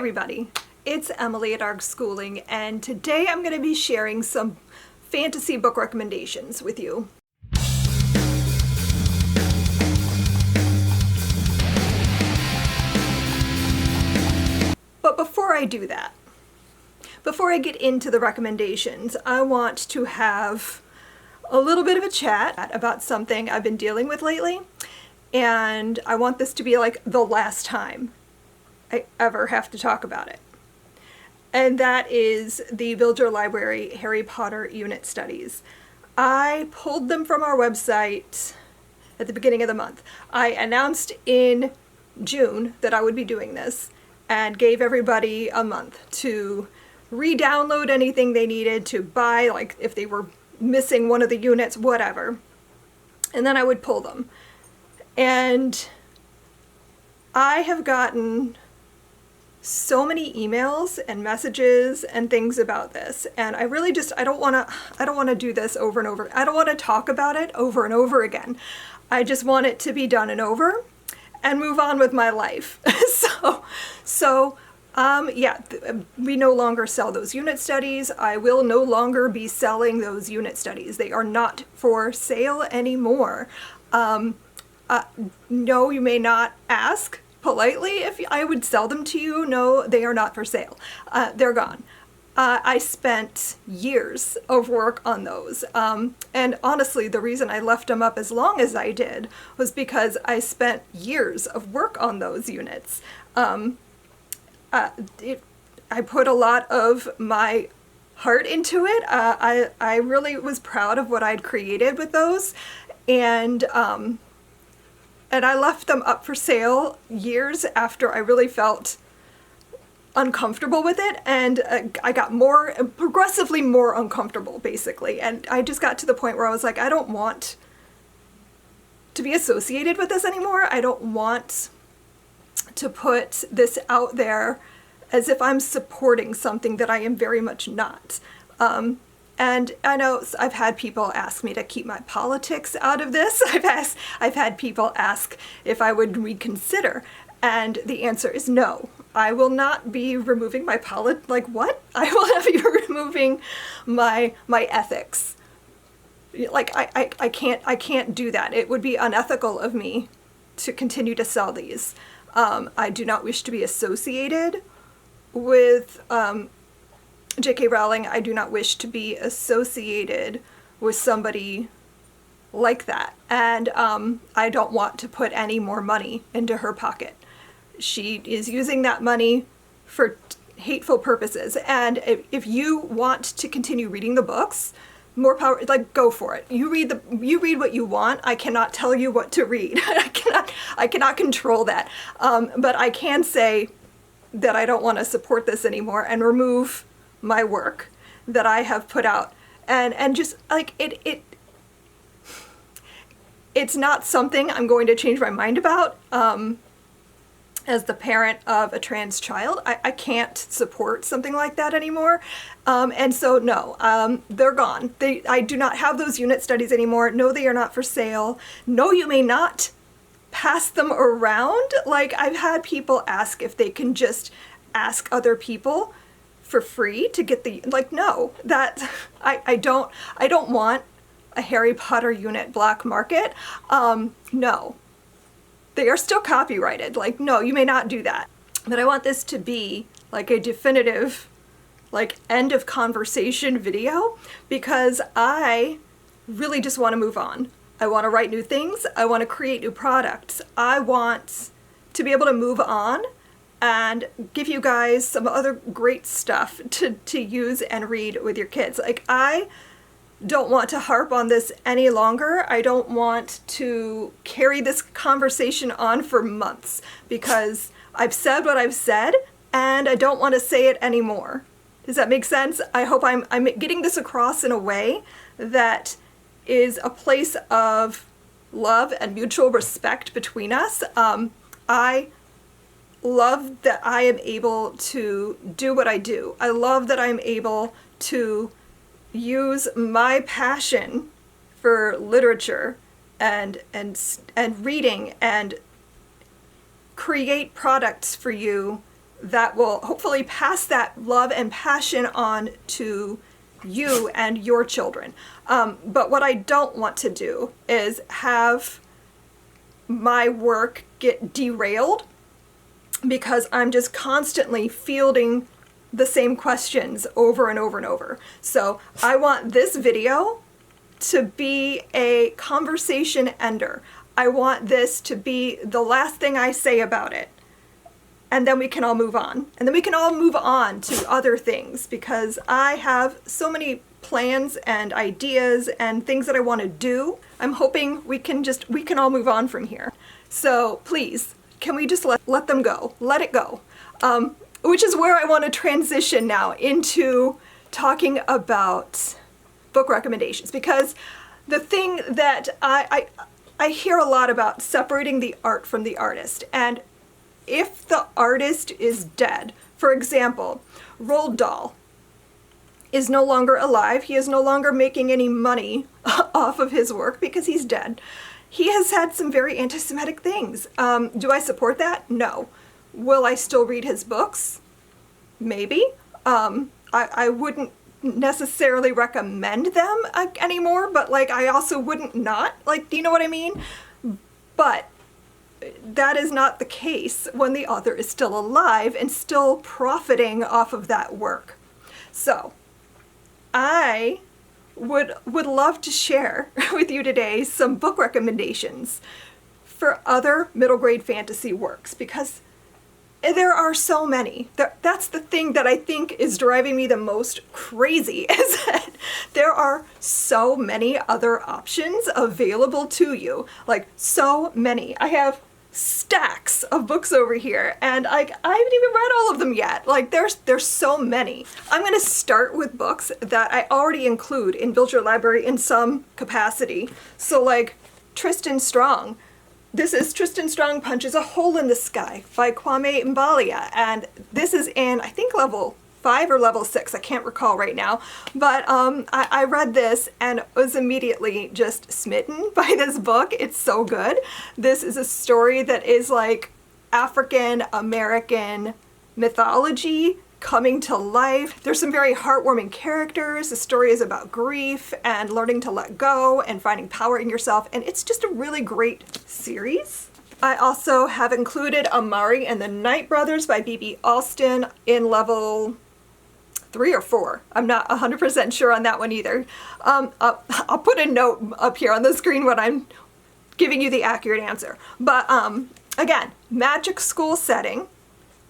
everybody, it's Emily at ARG Schooling, and today I'm going to be sharing some fantasy book recommendations with you. But before I do that, before I get into the recommendations, I want to have a little bit of a chat about something I've been dealing with lately, and I want this to be like the last time I ever have to talk about it. And that is the Build Your Library Harry Potter unit studies. I pulled them from our website at the beginning of the month. I announced in June that I would be doing this and gave everybody a month to re-download anything they needed, to buy, like if they were missing one of the units, whatever. And then I would pull them. And I have gotten so many emails and messages and things about this, and I really just I don't want to do this over and over. I don't want to talk about it over and over again. I just want it to be done and over and move on with my life. We no longer sell those unit studies. I will no longer be selling those unit studies. They are not for sale anymore. No, you may not ask politely if I would sell them to you. No, they are not for sale. They're gone. I spent years of work on those. And honestly, the reason I left them up as long as I did was because I spent years of work on those units. I put a lot of my heart into it. I really was proud of what I'd created with those. And I left them up for sale years after I really felt uncomfortable with it, and I got progressively more uncomfortable, basically. And I just got to the point where I was like, I don't want to be associated with this anymore. I don't want to put this out there as if I'm supporting something that I am very much not. And I know I've had people ask me to keep my politics out of this. I've had people ask if I would reconsider, and the answer is no. I will not be removing my like what? I will not be removing my ethics. Like I can't do that. It would be unethical of me to continue to sell these. I do not wish to be associated with J.K. Rowling. I do not wish to be associated with somebody like that. And I don't want to put any more money into her pocket. She is using that money for hateful purposes. And if you want to continue reading the books, more power, like, go for it. You read what you want. I cannot tell you what to read. I cannot control that. But I can say that I don't want to support this anymore and remove my work that I have put out, and just like it's not something I'm going to change my mind about. As the parent of a trans child, I can't support something like that anymore. And so no, they're gone. I do not have those unit studies anymore. No, they are not for sale. No, you may not pass them around. Like, I've had people ask if they can just ask other people for free to get the, like, no, that I don't want a Harry Potter unit black market. No, they are still copyrighted. Like, no, you may not do that. But I want this to be like a definitive, like, end of conversation video, because I really just want to move on. I want to write new things. I want to create new products. I want to be able to move on and give you guys some other great stuff to use and read with your kids. Like, I don't want to harp on this any longer. I don't want to carry this conversation on for months, because I've said what I've said, and I don't want to say it anymore. Does that make sense? I hope I'm getting this across in a way that is a place of love and mutual respect between us. I love that I am able to do what I do. I love that I'm able to use my passion for literature and reading and create products for you that will hopefully pass that love and passion on to you and your children. But what I don't want to do is have my work get derailed because I'm just constantly fielding the same questions over and over and over. So I want this video to be a conversation ender. I want this to be the last thing I say about it. And then we can all move on. And then we can all move on to other things, because I have so many plans and ideas and things that I want to do. I'm hoping we can all move on from here. So please, can we just let them go? Let it go. Which is where I want to transition now into talking about book recommendations, because the thing that I hear a lot about separating the art from the artist, and if the artist is dead, for example, Roald Dahl is no longer alive, he is no longer making any money off of his work because he's dead. He has had some very anti-Semitic things. Do I support that? No. Will I still read his books? Maybe. I wouldn't necessarily recommend them anymore, but like I also wouldn't not. Like, do you know what I mean? But that is not the case when the author is still alive and still profiting off of that work. So I would love to share with you today some book recommendations for other middle grade fantasy works, because there are so many. That's the thing that I think is driving me the most crazy, is that there are so many other options available to you. Like, so many. I have stacks of books over here, and I haven't even read all of them yet. Like, there's so many. I'm going to start with books that I already include in Build Your Library in some capacity. So like Tristan Strong. This is Tristan Strong Punches a Hole in the Sky by Kwame Mbalia, and this is in, I think, level 5 or level 6, I can't recall right now, but I read this and was immediately just smitten by this book. It's so good. This is a story that is like African American mythology coming to life. There's some very heartwarming characters. The story is about grief and learning to let go and finding power in yourself, and it's just a really great series. I also have included Amari and the Night Brothers by B.B. Alston in level 3 or 4. I'm not 100% sure on that one either. I'll put a note up here on the screen when I'm giving you the accurate answer. But again, magic school setting,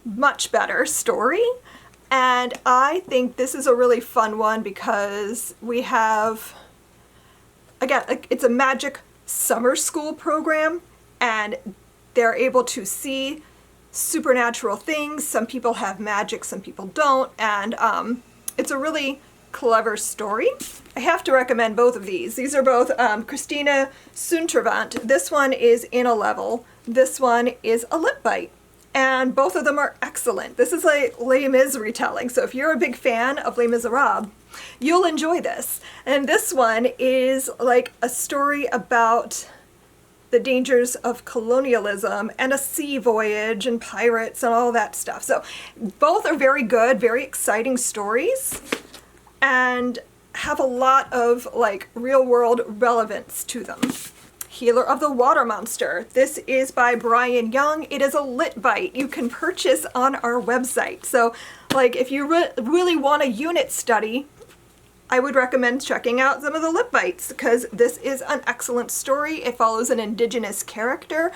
much better story. And I think this is a really fun one because we have, again, it's a magic summer school program, and they're able to see supernatural things. Some people have magic, some people don't, and it's a really clever story. I have to recommend both of these. These are both Christina Suntervant. This one is in a level. This one is a lip bite. And both of them are excellent. This is a Les Mis retelling, so if you're a big fan of Les Miserables, you'll enjoy this. And this one is like a story about the dangers of colonialism and a sea voyage and pirates and all that stuff. So both are very good, very exciting stories, and have a lot of like real world relevance to them. Healer of the Water Monster. This is by Brian Young. It is a lit bite you can purchase on our website. So like if you really want a unit study, I would recommend checking out some of the lit bites, because this is an excellent story. It follows an indigenous character,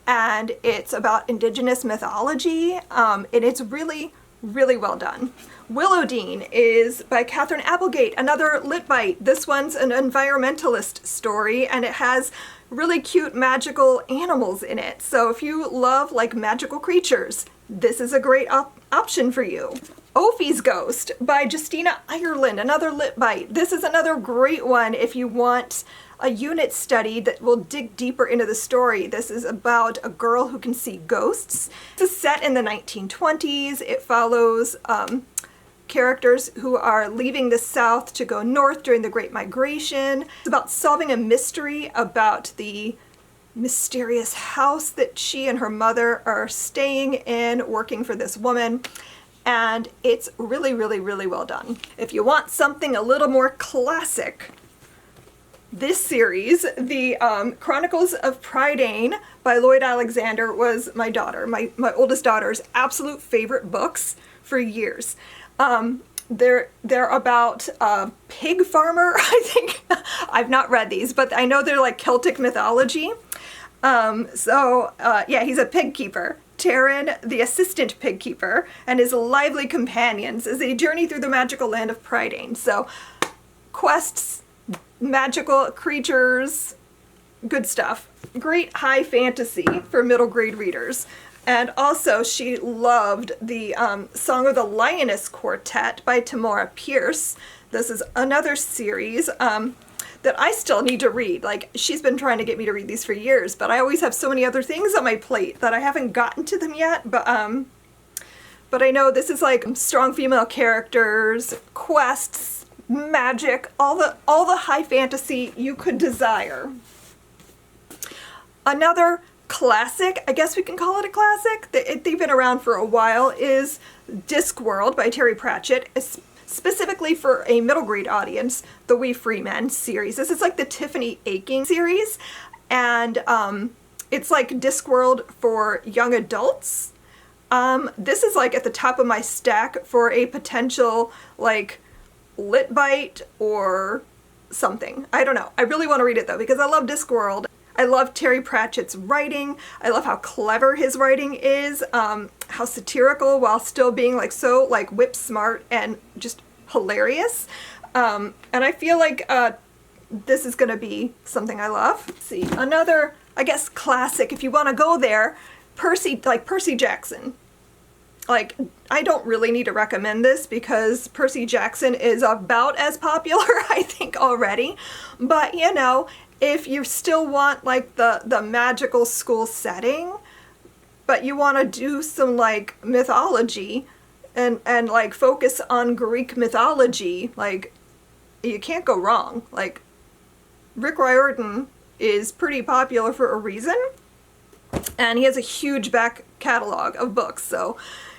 and it's about indigenous mythology, and it's really, really well done. Willowdean is by Catherine Applegate, another lit bite. This one's an environmentalist story, and it has really cute magical animals in it. So if you love like magical creatures, this is a great option for you. Ophi's Ghost by Justina Ireland, another lit bite. This is another great one if you want a unit study that will dig deeper into the story. This is about a girl who can see ghosts. This is set in the 1920s. It follows characters who are leaving the South to go north during the Great Migration. It's about solving a mystery about the mysterious house that she and her mother are staying in, working for this woman. And it's really, really, really well done. If you want something a little more classic, this series, the Chronicles of Prydain by Lloyd Alexander, was my oldest daughter's absolute favorite books for years. They're about a pig farmer, I think. I've not read these, but I know they're like Celtic mythology. Yeah, he's a pig keeper. Taran, the assistant pig keeper, and his lively companions as they journey through the magical land of Prydain. So, quests, magical creatures, good stuff. Great high fantasy for middle grade readers. And also, she loved the Song of the Lioness Quartet by Tamora Pierce. This is another series that I still need to read. Like, she's been trying to get me to read these for years, but I always have so many other things on my plate that I haven't gotten to them yet. But I know this is like strong female characters, quests, magic, all the high fantasy you could desire. Another classic, I guess we can call it a classic, they've been around for a while, is Discworld by Terry Pratchett. Specifically for a middle grade audience, the We Free Men series. This is like the Tiffany Aching series, and it's like Discworld for young adults. This is like at the top of my stack for a potential like lit bite or something. I don't know. I really want to read it though because I love Discworld. I love Terry Pratchett's writing. I love how clever his writing is, how satirical while still being like so like whip smart and just hilarious. And I feel like this is gonna be something I love. Let's see, another, I guess, classic, if you want to go there, Percy Jackson. Like, I don't really need to recommend this because Percy Jackson is about as popular, I think, already. But, you know, if you still want, like, the magical school setting, but you want to do some, like, mythology and like, focus on Greek mythology, like, you can't go wrong. Like, Rick Riordan is pretty popular for a reason, and he has a huge back catalog of books, so,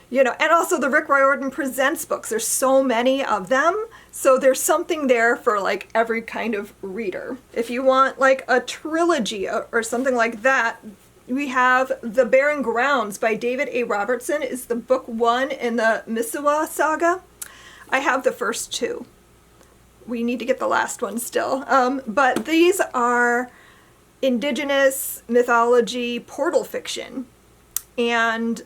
you know, and also the Rick Riordan Presents books. There's so many of them, so there's something there for, like, every kind of reader. If you want, like, a trilogy or something like that, we have The Barren Grounds by David A. Robertson. Is the book 1 in the Misiwa saga. I have the first 2. We need to get the last one still. But these are indigenous mythology portal fiction. And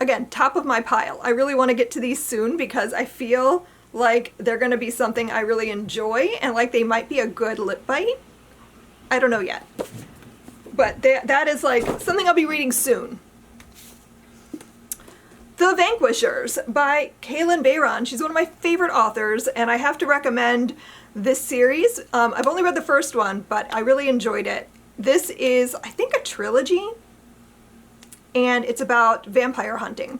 again, top of my pile. I really want to get to these soon because I feel like they're going to be something I really enjoy and like they might be a good lit bite. I don't know yet. But that is like something I'll be reading soon. The Vanquishers by Kalynn Bayron. She's one of my favorite authors, and I have to recommend this series. I've only read the first one, but I really enjoyed it. This is, I think, a trilogy, and it's about vampire hunting.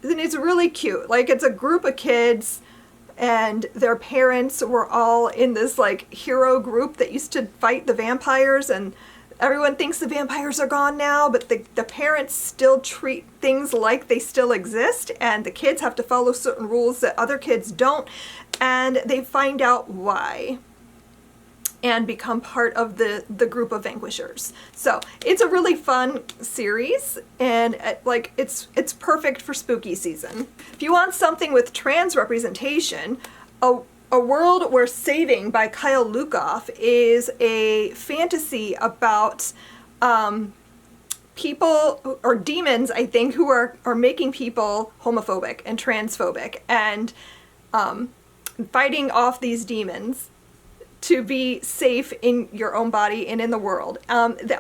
And it's really cute. Like, it's a group of kids, and their parents were all in this, like, hero group that used to fight the vampires, and everyone thinks the vampires are gone now, but the parents still treat things like they still exist, and the kids have to follow certain rules that other kids don't, and they find out why and become part of the group of vanquishers. So it's a really fun series, and like it's perfect for spooky season. If you want something with trans representation, A World Worth Saving by Kyle Lukoff is a fantasy about people, or demons, I think, who are making people homophobic and transphobic, and fighting off these demons to be safe in your own body and in the world,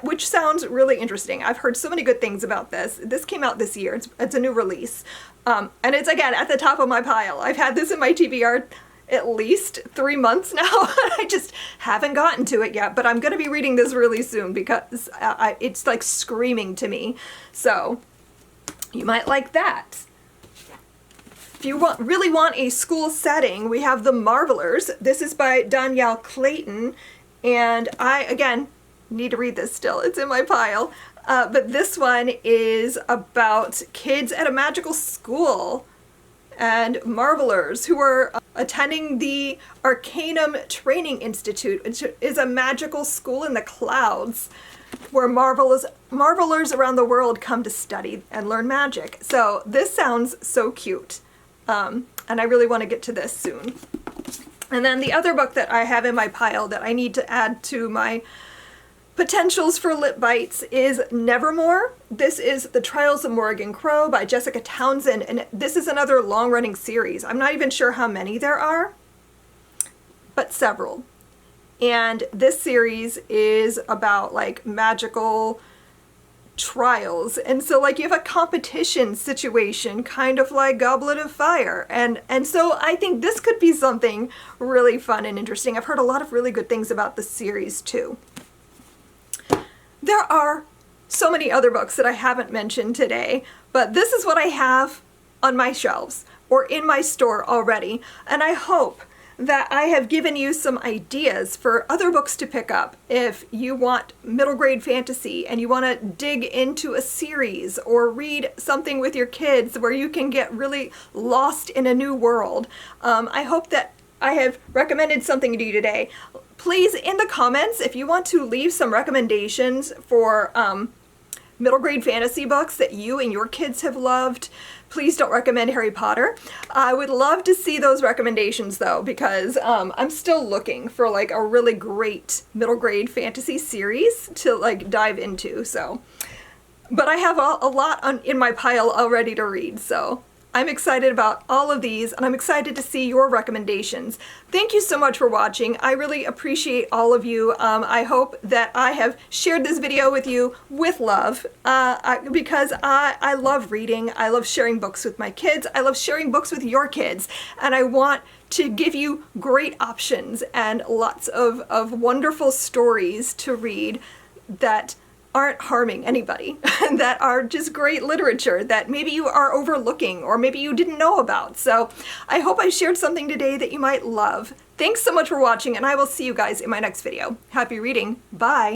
which sounds really interesting. I've heard so many good things about this. This came out this year. It's a new release. And it's, again, at the top of my pile. I've had this in my TBR at least 3 months now. I just haven't gotten to it yet, but I'm going to be reading this really soon because it's like screaming to me. So you might like that. If you really want a school setting, we have The Marvelers. This is by Danielle Clayton, and again, need to read this still. It's in my pile. But this one is about kids at a magical school and Marvelers who are attending the Arcanum Training Institute, which is a magical school in the clouds where Marvelers around the world come to study and learn magic. So this sounds so cute. And I really want to get to this soon. And then the other book that I have in my pile that I need to add to my potentials for Lit Bites is Nevermore. This is The Trials of Morrigan Crow by Jessica Townsend, and this is another long-running series. I'm not even sure how many there are, but several. And this series is about like magical trials, and so like you have a competition situation, kind of like Goblet of Fire, and so I think this could be something really fun and interesting. I've heard a lot of really good things about the series too. There are so many other books that I haven't mentioned today, but this is what I have on my shelves or in my store already, and I hope that I have given you some ideas for other books to pick up if you want middle grade fantasy and you want to dig into a series or read something with your kids where you can get really lost in a new world. I hope that I have recommended something to you today. Please, in the comments, if you want to leave some recommendations for middle grade fantasy books that you and your kids have loved, please don't recommend Harry Potter. I would love to see those recommendations though, because I'm still looking for like a really great middle grade fantasy series to like dive into. So, but I have a lot in my pile already to read, so I'm excited about all of these, and I'm excited to see your recommendations. Thank you so much for watching. I really appreciate all of you. I hope that I have shared this video with you with love, because I love reading. I love sharing books with my kids. I love sharing books with your kids, and I want to give you great options and lots of wonderful stories to read that aren't harming anybody, that are just great literature that maybe you are overlooking or maybe you didn't know about. So I hope I shared something today that you might love. Thanks so much for watching, and I will see you guys in my next video. Happy reading. Bye.